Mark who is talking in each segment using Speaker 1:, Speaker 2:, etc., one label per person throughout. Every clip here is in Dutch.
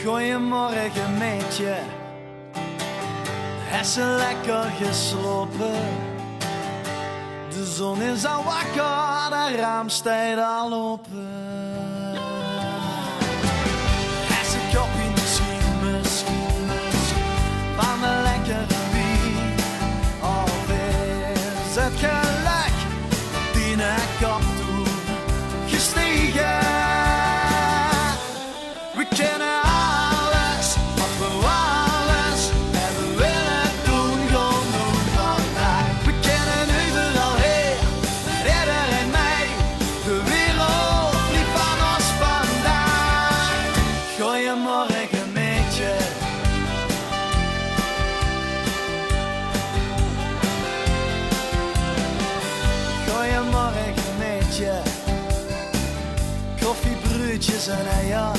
Speaker 1: Goeiemorgen meetje, is ze lekker geslopen? De zon is al wakker, de raam staat al open. Is een kopje misschien van een lekkere wien? Of is het geluk die naar kop toe gestigen? We kennen alles wat we alles en we willen doen, gewoon doen vandaag. We kennen overal heen, redder en mij, de wereld liep van ons vandaag. Goeiemorgen meetje. Goeiemorgen meetje. Koffie, broodjes en eieren.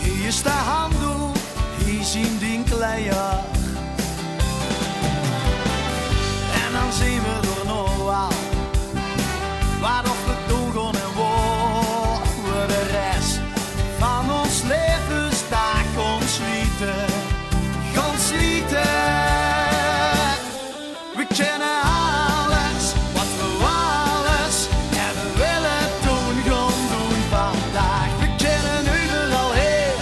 Speaker 1: Hier is de handdoek, hier zien die kleier. En dan zien we er nog wel wat of we doen gaan en waar we de rest van ons levensdag gaan slieten. We kennen alles wat we alles en we willen doen, gaan doen vandaag. We kennen overal heen,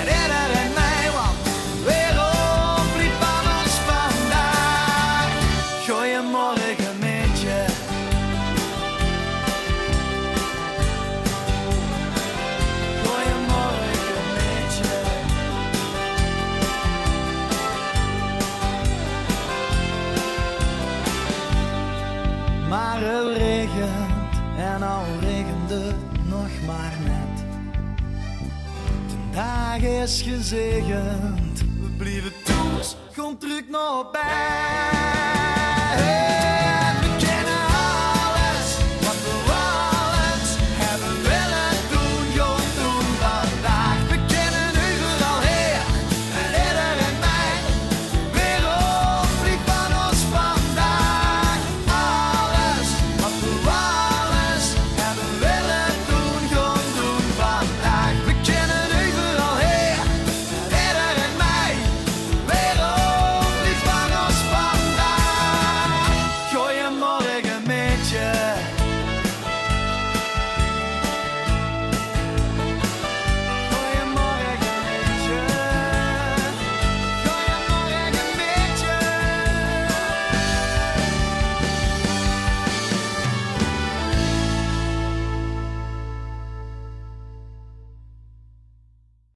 Speaker 1: redder en mij, want de wereld liep van ons vandaag. Goeiemorgen meetje. Goeiemorgen meetje. Maar het regent en al regende het nog maar net. Vandaag is gezegend, we blijven thuis, kom terug naar bed.